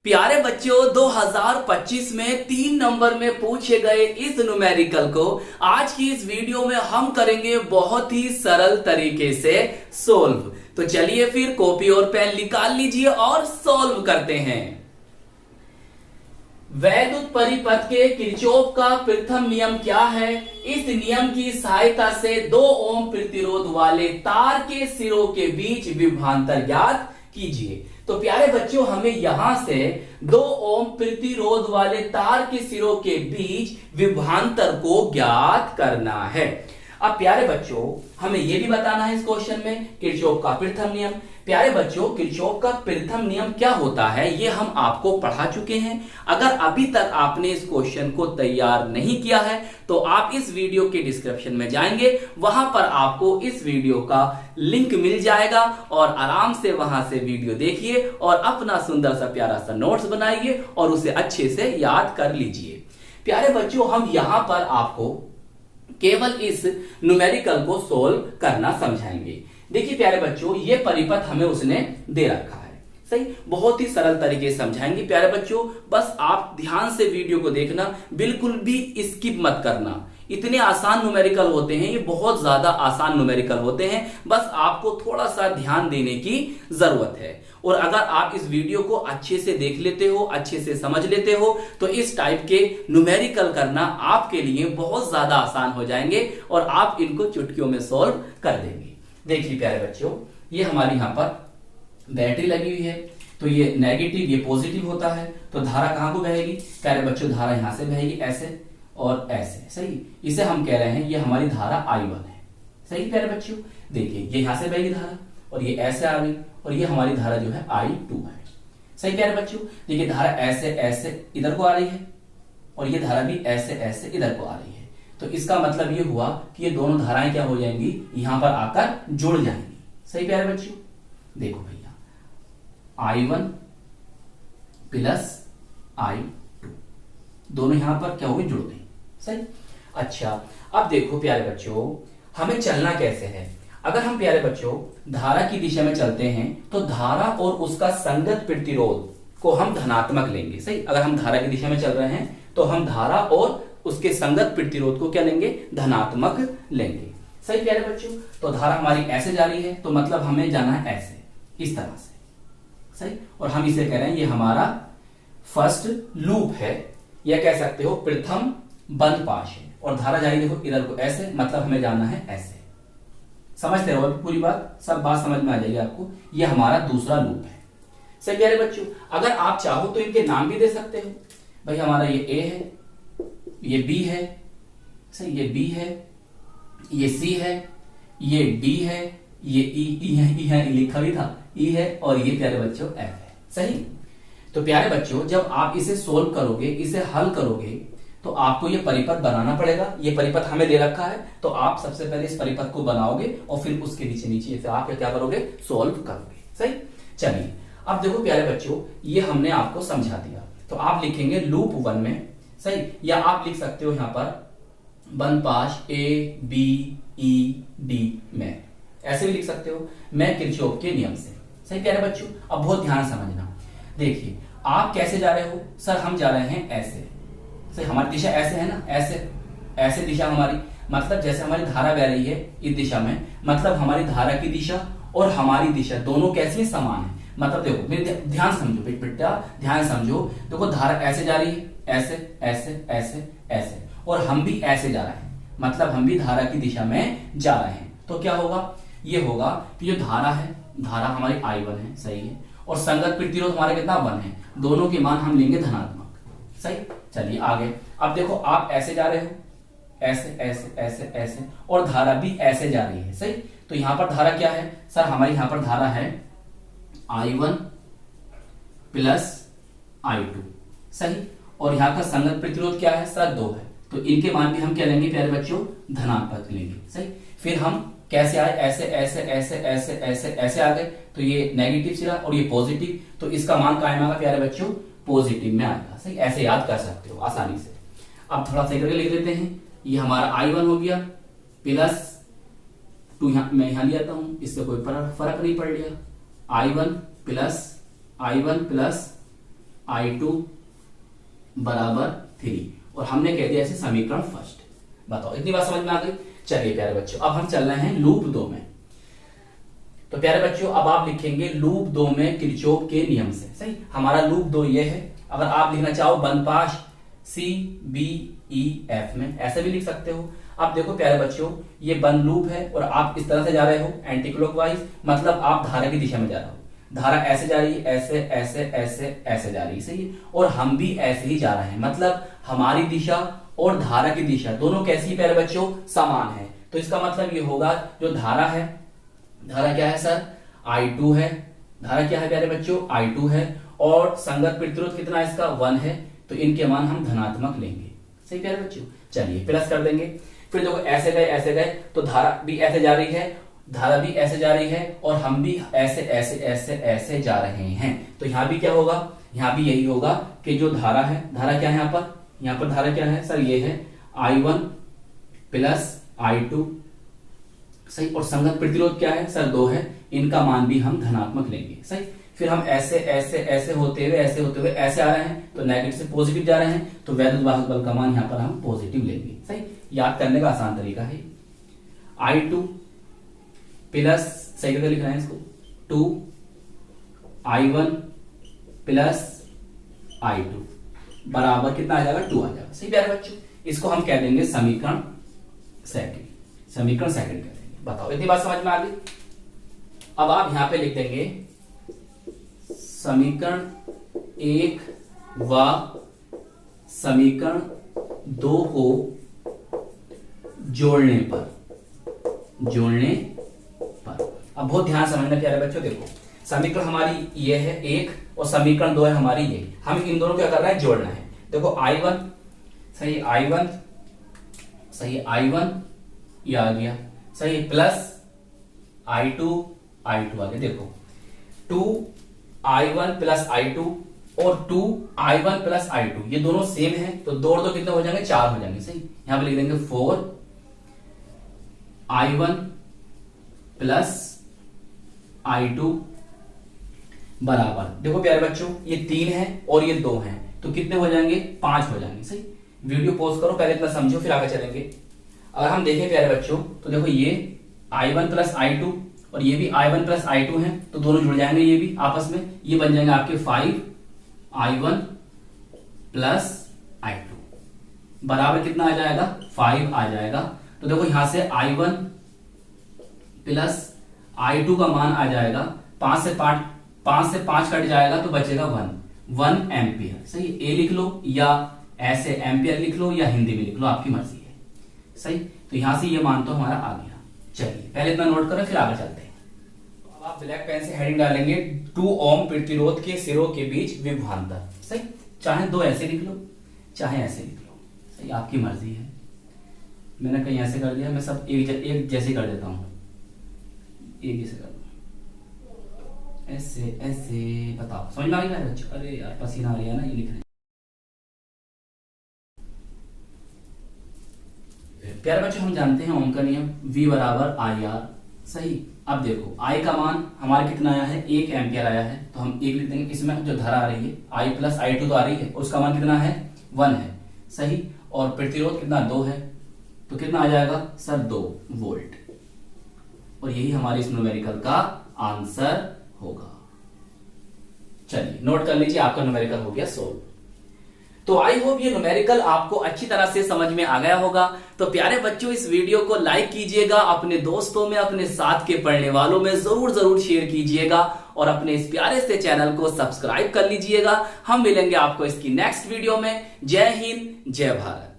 प्यारे बच्चों 2025 में 3 नंबर में पूछे गए इस न्यूमेरिकल को आज की इस वीडियो में हम करेंगे बहुत ही सरल तरीके से सोल्व। तो चलिए फिर कॉपी और पेन निकाल लीजिए और सोल्व करते हैं। वैद्युत परिपथ के किरचॉफ का प्रथम नियम क्या है? इस नियम की सहायता से 2 ओम प्रतिरोध वाले तार के सिरों के बीच विभवांतर ज्ञात कीजिए। तो प्यारे बच्चों हमें यहां से 2 ओम प्रतिरोध वाले तार के सिरों के बीच विभवांतर को ज्ञात करना है। अब प्यारे बच्चों हमें यह भी बताना है इस क्वेश्चन में किरचॉफ का प्रथम नियम। प्यारे बच्चों किरचॉफ का प्रथम नियम क्या होता है ये हम आपको पढ़ा चुके हैं। अगर अभी तक आपने इस क्वेश्चन को तैयार नहीं किया है तो आप इस वीडियो के डिस्क्रिप्शन में जाएंगे, वहां पर आपको इस वीडियो का लिंक मिल जाएगा और आराम से वहां से वीडियो देखिए और अपना सुंदर सा प्यारा सा नोट्स बनाइए और उसे अच्छे से याद कर लीजिए। प्यारे बच्चों हम यहां पर आपको केवल इस न्यूमेरिकल को सोल्व करना समझाएंगे। देखिए प्यारे बच्चों ये परिपथ हमें उसने दे रखा है, सही, बहुत ही सरल तरीके से समझाएंगे। प्यारे बच्चों बस आप ध्यान से वीडियो को देखना, बिल्कुल भी स्किप मत करना। इतने आसान न्यूमेरिकल होते हैं, ये बहुत ज्यादा आसान न्यूमेरिकल होते हैं, बस आपको थोड़ा सा ध्यान देने की जरूरत है। और अगर आप इस वीडियो को अच्छे से देख लेते हो, अच्छे से समझ लेते हो तो इस टाइप के न्यूमेरिकल करना आपके लिए बहुत ज्यादा आसान हो जाएंगे और आप इनको चुटकियों में सॉल्व कर देंगे। देखिए प्यारे बच्चों ये हमारी यहां पर बैटरी लगी हुई है, तो ये नेगेटिव ये पॉजिटिव होता है, तो धारा कहां को बहेगी? प्यारे बच्चों धारा यहां से बहेगी ऐसे और ऐसे, सही। इसे हम कह रहे हैं ये हमारी धारा I1 है, सही प्यारे बच्चों। देखिए ये यहां से बहेगी धारा और ये ऐसे आ गई और ये हमारी धारा जो है I2 है, सही प्यारे बच्चों। देखिए धारा ऐसे ऐसे इधर को आ रही है और ये धारा भी ऐसे ऐसे इधर को आ रही है, तो इसका मतलब ये हुआ कि ये दोनों धाराएं क्या हो जाएंगी, यहां पर आकर जुड़ जाएंगी, सही प्यारे बच्चों। देखो भैया I1 प्लस I2 दोनों यहां पर क्या हो गई, जुड़ गई, सही। अच्छा अब देखो प्यारे बच्चों हमें चलना कैसे है। अगर हम प्यारे बच्चों धारा की दिशा में चलते हैं तो धारा और उसका संगत प्रतिरोध को हम धनात्मक लेंगे, सही। अगर हम धारा की दिशा में चल रहे हैं तो हम धारा और उसके संगत प्रतिरोध को क्या लेंगे, धनात्मक लेंगे, सही प्यारे बच्चों। तो धारा हमारी ऐसे जा रही है तो मतलब हमें जाना है ऐसे, इस तरह से, सही। और हम इसे कह रहे हैं ये हमारा फर्स्ट लूप है या कह सकते हो प्रथम बंद पाश है, और धारा जा रही देखो इधर को ऐसे, मतलब हमें जाना है ऐसे। समझते हो अभी पूरी बात, सब बात समझ में आ जाएगी आपको। ये हमारा दूसरा लूप है, सही प्यारे बच्चों। अगर आप चाहो तो इनके नाम भी दे सकते हो। भाई हमारा ये A है, ये B है, सही, ये B है, ये C है, ये D है, ये E है, लिखा भी था E है, और ये प्यारे बच्चों F है, सही। तो प्यारे बच्चों जब आप इसे सोल्व करोगे, इसे हल करोगे तो आपको ये परिपथ बनाना पड़ेगा। ये परिपथ हमें दे रखा है तो आप सबसे पहले इस परिपथ को बनाओगे और फिर उसके नीचे नीचे से आप क्या करोगे, सोल्व करोगे, सही। चलिए अब देखो प्यारे बच्चों ये हमने आपको समझा दिया, तो आप लिखेंगे लूप 1 में, सही, या आप लिख सकते हो यहां पर बंद पाश A B E D में, ऐसे भी लिख सकते हो, मैं किरचॉफ के नियम से, सही प्यारे बच्चों। अब बहुत ध्यान समझना, देखिए आप कैसे जा रहे हो, सर हम जा रहे हैं ऐसे, सही, हमारी दिशा ऐसे है ना, ऐसे ऐसे दिशा हमारी, मतलब जैसे हमारी धारा बह रही है इस दिशा में, मतलब हमारी धारा की दिशा और हमारी दिशा दोनों कैसी समान है। मतलब देखो मेरे ध्यान समझो बेटा, ध्यान समझो। देखो धारा ऐसे जा रही है, ऐसे ऐसे ऐसे ऐसे, और हम भी ऐसे जा रहे हैं, मतलब हम भी धारा की दिशा में जा रहे हैं। तो क्या होगा, ये होगा कि जो धारा है, धारा हमारी I1 है, सही है, और संगत प्रतिरोध हमारे कितना 1 है, दोनों के मान हम लेंगे धनात्मक, सही। चलिए आगे, अब देखो आप ऐसे जा रहे हो, ऐसे ऐसे ऐसे ऐसे, और धारा भी ऐसे जा रही है, सही। तो यहां पर धारा क्या है, सर हमारी यहां पर धारा है I1 प्लस I2, सही, और यहां का संगत प्रतिरोध क्या है, सर 2 है, तो इनके मान भी हम क्या लेंगे प्यारे बच्चों, धनात्मक लेंगे, सही। फिर हम कैसे आए, ऐसे ऐसे ऐसे ऐसे ऐसे ऐसे आ गए, तो ये नेगेटिव सिरा और ये पॉजिटिव, तो इसका मान कायम आएगा प्यारे बच्चों, पॉजिटिव में आएगा, सही। ऐसे याद कर सकते हो आसानी से। अब थोड़ा सही करके लिख देते हैं, ये हमारा I1 हो गया प्लस 2, मैं यहां ले आता हूं, इससे कोई फर्क नहीं पड़ लिया, I1 प्लस I2 बराबर 3, और हमने कह दिया ऐसे समीकरण फर्स्ट। बताओ इतनी बात समझ में आ गई। चलिए प्यारे बच्चों, अब हम चल रहे हैं लूप 2 में। तो प्यारे बच्चों, अब आप लिखेंगे लूप 2 में किरचॉफ के नियम से। सही, हमारा लूप 2 ये है। अगर आप लिखना चाहो बनपाश CBEF में, ऐसे भी लिख सकते हो। अब देखो प्यारे बच्चों, ये बंद लूप है और आप इस तरह से जा रहे हो एंटी क्लॉकवाइज, मतलब आप धारा की दिशा में जा रहे हो। धारा ऐसे जा रही है, ऐसे ऐसे ऐसे ऐसे जा रही है। सही, और हम भी ऐसे ही जा रहे हैं, मतलब हमारी दिशा और धारा की दिशा दोनों कैसी है प्यारे बच्चों? समान है। तो इसका मतलब ये होगा जो धारा है, धारा क्या है सर? I2 है। धारा क्या है प्यारे बच्चों? I2 है। और संगत प्रतिरोध कितना है इसका? 1 है। तो इनके मान हम धनात्मक लेंगे। सही प्यारे बच्चों, चलिए प्लस कर देंगे। फिर देखो ऐसे गए तो धारा भी ऐसे जा रही है, धारा भी ऐसे जा रही है, और हम भी ऐसे ऐसे ऐसे ऐसे जा रहे हैं। तो यहां भी क्या होगा? यहां भी यही होगा कि जो धारा है, धारा क्या है यहाँ पर? यहाँ पर धारा क्या है सर? ये है I1 प्लस I2। सही, और संगत प्रतिरोध क्या है सर? 2 है। इनका मान भी हम धनात्मक लेंगे। सही, फिर हम ऐसे ऐसे ऐसे होते हुए ऐसे आ रहे हैं, तो नेगेटिव से पॉजिटिव जा रहे हैं, तो वैद्युत वाहक बल का मान यहां पर हम पॉजिटिव लेंगे। सही, याद करने का आसान तरीका है। I2 प्लस, सही करके लिख रहे हैं इसको, 2I1 प्लस I2 बराबर कितना आ जाएगा? 2 आ जाएगा। सही प्यारे बच्चों, इसको हम कह देंगे समीकरण सेकंड। समीकरण सेकंड कह देंगे। बताओ इतनी बात समझ में आ गई। अब आप यहां पे लिख देंगे समीकरण 1 व समीकरण 2 को जोड़ने पर अब बहुत ध्यान समझना प्यारे बच्चों। देखो समीकरण हमारी ये है 1 और समीकरण 2 है हमारी ये। हम इन दोनों क्या कर रहे हैं? जोड़ना है। देखो I1, सही I1, सही I1 ये आ गया, सही, प्लस I2 आ गया। देखो 2I1 प्लस I2 और 2I1 प्लस I2 ये दोनों सेम है, तो दो कितने हो जाएंगे? 4 हो जाएंगे। सही, यहां पे लिख देंगे 4I1 प्लस I2 बराबर, देखो प्यारे बच्चों, ये 3 है और ये 2 है, तो कितने हो जाएंगे? 5 हो जाएंगे। सही, वीडियो पॉज करो, पहले इतना समझो फिर आगे चलेंगे। अगर हम देखें प्यारे बच्चों, तो देखो ये I1 प्लस I2 और ये भी I1 प्लस I2 है, तो दोनों जुड़ जाएंगे ये भी आपस में। ये बन जाएंगे आपके 5I1 प्लस I2 बराबर कितना आ जाएगा? 5 आ जाएगा। तो देखो यहां से I1 प्लस I2 का मान आ जाएगा 5 से 5 कट जाएगा, तो बचेगा 1 एम्पियर। सही, ए लिख लो या ऐसे एम्पियर लिख लो या हिंदी में लिख लो, आपकी मर्जी है। सही, तो यहां से ये मान तो हमारा आ गया। चलिए पहले इतना नोट करो, फिर आगे चलते हैं। अब आप ब्लैक पेन से हेडिंग डालेंगे 2 ओम प्रतिरोध के सिरों के बीच विभवांतर। सही, चाहे 2 ऐसे लिख लो चाहे ऐसे लिख लो, सही, आपकी मर्जी है। मैंने कहीं ऐसे कर दिया, मैं सब एक जैसे कर देता हूं, एक जैसे कर दो, ऐसे ऐसे। बताओ समझ में आ गया बच्चों? अरे यार पसीना आ रहा है ना, ये लिख रहे हैं। प्यारे बच्चों, हम जानते हैं ओम का नियम V बराबर IR। सही, अब देखो I का मान हमारा कितना आया है? 1 एम्पियर आया है, तो हम 1 लिख देंगे। इसमें जो धारा आ रही है I प्लस I2 तो आ रही है, उसका मान कितना है? 1 है। सही, और प्रतिरोध कितना? 2 है, तो कितना आ जाएगा सर? 2 वोल्ट। और यही हमारे इस न्यूमेरिकल का आंसर होगा। चलिए नोट कर लीजिए, आपका न्यूमेरिकल हो गया सोल्व। तो आई होप ये न्यूमेरिकल आपको अच्छी तरह से समझ में आ गया होगा। तो प्यारे बच्चों, इस वीडियो को लाइक कीजिएगा, अपने दोस्तों में, अपने साथ के पढ़ने वालों में जरूर शेयर कीजिएगा, और अपने इस प्यारे से चैनल को सब्सक्राइब कर लीजिएगा। हम मिलेंगे आपको इसकी नेक्स्ट वीडियो में। जय हिंद, जय भारत।